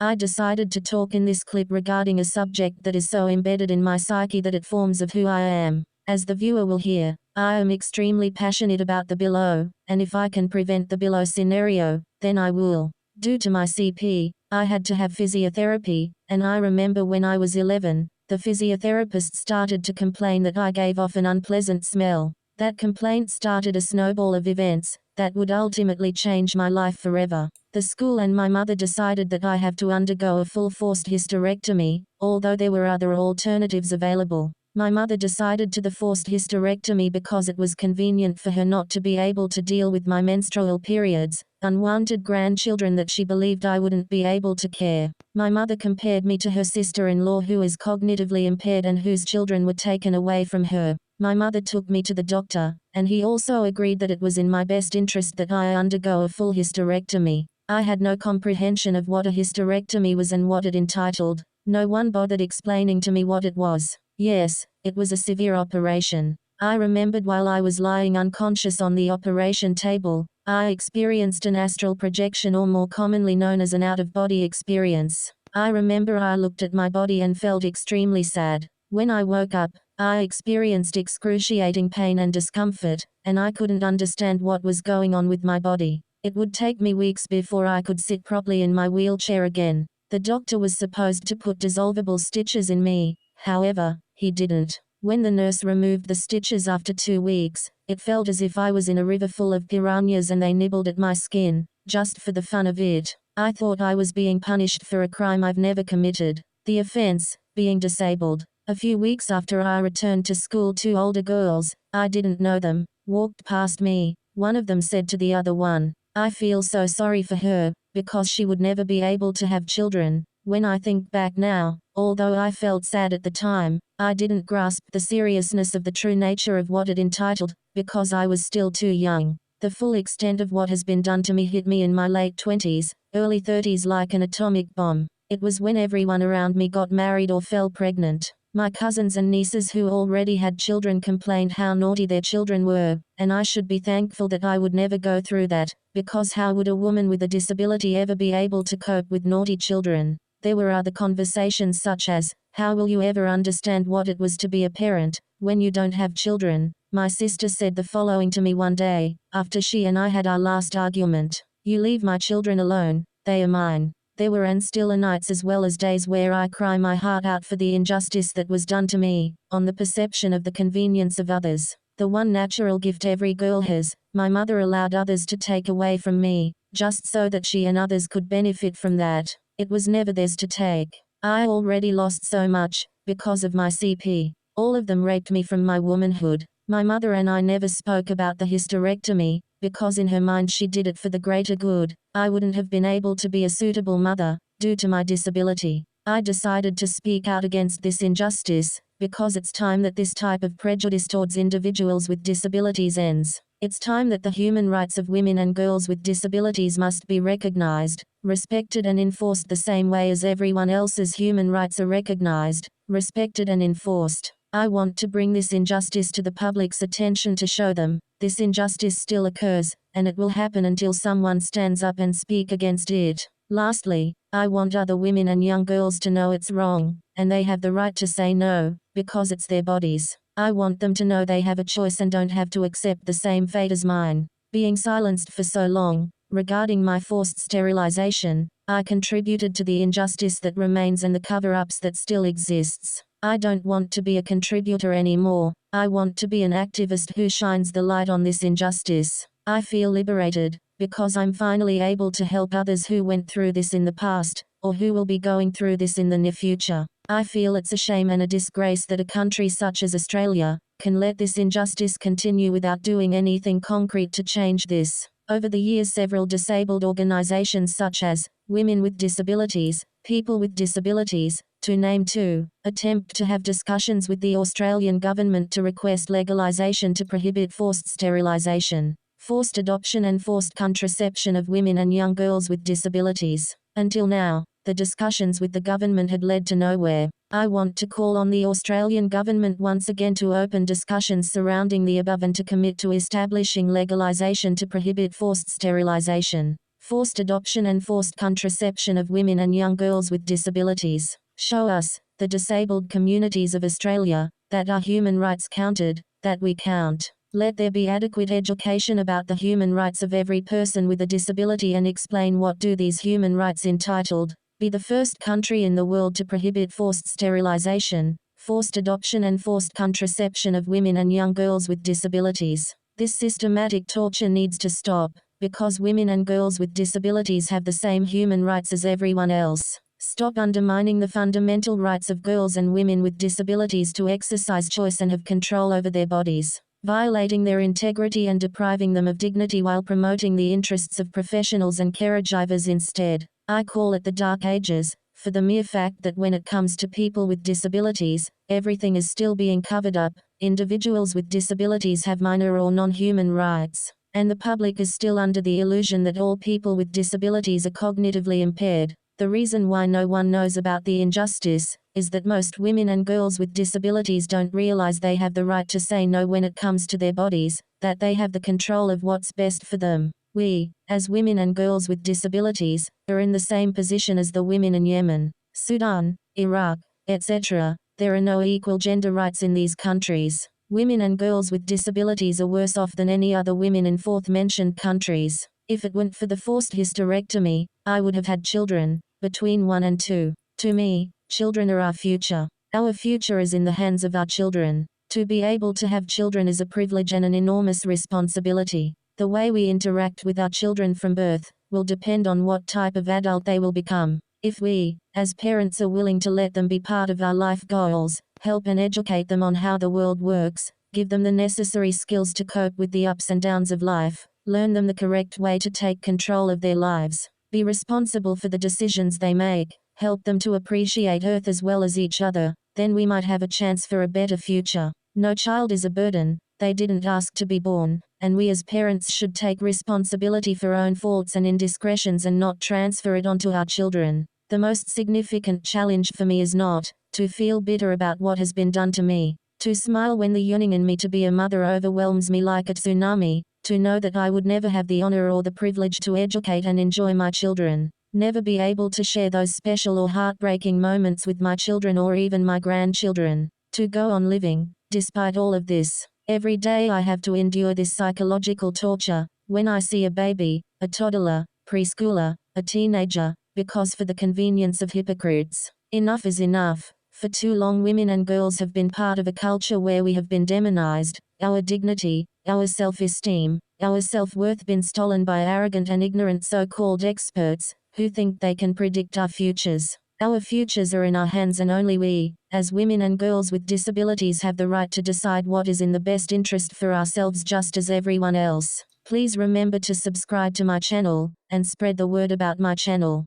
I decided to talk in this clip regarding a subject that is so embedded in my psyche that it forms of who I am. As the viewer will hear, I am extremely passionate about the below, and if I can prevent the below scenario, then I will. Due to my CP, I had to have physiotherapy, and I remember when I was 11, the physiotherapist started to complain that I gave off an unpleasant smell. That complaint started a snowball of events that would ultimately change my life forever. The school and my mother decided that I have to undergo a full forced hysterectomy, although there were other alternatives available. My mother decided to the forced hysterectomy because it was convenient for her not to be able to deal with my menstrual periods, unwanted grandchildren that she believed I wouldn't be able to care. My mother compared me to her sister-in-law who is cognitively impaired and whose children were taken away from her. My mother took me to the doctor, and he also agreed that it was in my best interest that I undergo a full hysterectomy. I had no comprehension of what a hysterectomy was and what it entitled. No one bothered explaining to me what it was. Yes, it was a severe operation. I remembered while I was lying unconscious on the operation table, I experienced an astral projection, or more commonly known as an out-of-body experience. I remember I looked at my body and felt extremely sad. When I woke up, I experienced excruciating pain and discomfort, and I couldn't understand what was going on with my body. It would take me weeks before I could sit properly in my wheelchair again. The doctor was supposed to put dissolvable stitches in me, however, he didn't. When the nurse removed the stitches after 2 weeks, it felt as if I was in a river full of piranhas and they nibbled at my skin, just for the fun of it. I thought I was being punished for a crime I've never committed. The offense, being disabled. A few weeks after I returned to school, 2 older girls, I didn't know them, walked past me. One of them said to the other one, "I feel so sorry for her, because she would never be able to have children." When I think back now, although I felt sad at the time, I didn't grasp the seriousness of the true nature of what it entitled, because I was still too young. The full extent of what has been done to me hit me in my late 20s, early 30s like an atomic bomb. It was when everyone around me got married or fell pregnant. My cousins and nieces who already had children complained how naughty their children were, and I should be thankful that I would never go through that, because how would a woman with a disability ever be able to cope with naughty children? There were other conversations such as, how will you ever understand what it was to be a parent, when you don't have children? My sister said the following to me one day, after she and I had our last argument. "You leave my children alone, they are mine." There were and still are nights as well as days where I cry my heart out for the injustice that was done to me, on the perception of the convenience of others. The one natural gift every girl has, my mother allowed others to take away from me, just so that she and others could benefit from that. It was never theirs to take. I already lost so much, because of my CP. All of them raped me from my womanhood. My mother and I never spoke about the hysterectomy, because in her mind she did it for the greater good. I wouldn't have been able to be a suitable mother, due to my disability. I decided to speak out against this injustice, because it's time that this type of prejudice towards individuals with disabilities ends. It's time that the human rights of women and girls with disabilities must be recognized, respected and enforced the same way as everyone else's human rights are recognized, respected and enforced. I want to bring this injustice to the public's attention to show them, this injustice still occurs, and it will happen until someone stands up and speak against it. Lastly, I want other women and young girls to know it's wrong, and they have the right to say no, because it's their bodies. I want them to know they have a choice and don't have to accept the same fate as mine. Being silenced for so long, regarding my forced sterilization, I contributed to the injustice that remains and the cover-ups that still exists. I don't want to be a contributor anymore. I want to be an activist who shines the light on this injustice. I feel liberated, because I'm finally able to help others who went through this in the past, or who will be going through this in the near future. I feel it's a shame and a disgrace that a country such as Australia can let this injustice continue without doing anything concrete to change this. Over the years, several disabled organizations such as Women with Disabilities, People with Disabilities, to name 2, attempt to have discussions with the Australian government to request legalization to prohibit forced sterilisation, forced adoption and forced contraception of women and young girls with disabilities. Until now, the discussions with the government had led to nowhere. I want to call on the Australian government once again to open discussions surrounding the above and to commit to establishing legalization to prohibit forced sterilisation. Forced adoption and forced contraception of women and young girls with disabilities. Show us, the disabled communities of Australia, that our human rights counted, that we count. Let there be adequate education about the human rights of every person with a disability and explain what do these human rights entitled. Be the first country in the world to prohibit forced sterilization, forced adoption and forced contraception of women and young girls with disabilities. This systematic torture needs to stop, because women and girls with disabilities have the same human rights as everyone else. Stop undermining the fundamental rights of girls and women with disabilities to exercise choice and have control over their bodies, violating their integrity and depriving them of dignity while promoting the interests of professionals and caregivers instead. I call it the Dark Ages, for the mere fact that when it comes to people with disabilities, everything is still being covered up. Individuals with disabilities have minor or non-human rights, and the public is still under the illusion that all people with disabilities are cognitively impaired. The reason why no one knows about the injustice is that most women and girls with disabilities don't realize they have the right to say no when it comes to their bodies, that they have the control of what's best for them. We, as women and girls with disabilities, are in the same position as the women in Yemen, Sudan, Iraq, etc. There are no equal gender rights in these countries. Women and girls with disabilities are worse off than any other women in fourth-mentioned countries. If it weren't for the forced hysterectomy, I would have had children, between 1 and 2. To me, children are our future. Our future is in the hands of our children. To be able to have children is a privilege and an enormous responsibility. The way we interact with our children from birth will depend on what type of adult they will become. If we, as parents, are willing to let them be part of our life goals, help and educate them on how the world works, give them the necessary skills to cope with the ups and downs of life, learn them the correct way to take control of their lives, be responsible for the decisions they make, help them to appreciate Earth as well as each other, then we might have a chance for a better future. No child is a burden, they didn't ask to be born, and we as parents should take responsibility for our own faults and indiscretions and not transfer it onto our children. The most significant challenge for me is not to feel bitter about what has been done to me, to smile when the yearning in me to be a mother overwhelms me like a tsunami, to know that I would never have the honor or the privilege to educate and enjoy my children, never be able to share those special or heartbreaking moments with my children or even my grandchildren, to go on living, despite all of this. Every day I have to endure this psychological torture, when I see a baby, a toddler, preschooler, a teenager, because for the convenience of hypocrites. Enough is enough. For too long women and girls have been part of a culture where we have been demonized, our dignity, our self-esteem, our self-worth been stolen by arrogant and ignorant so-called experts, who think they can predict our futures. Our futures are in our hands and only we, as women and girls with disabilities, have the right to decide what is in the best interest for ourselves just as everyone else. Please remember to subscribe to my channel, and spread the word about my channel.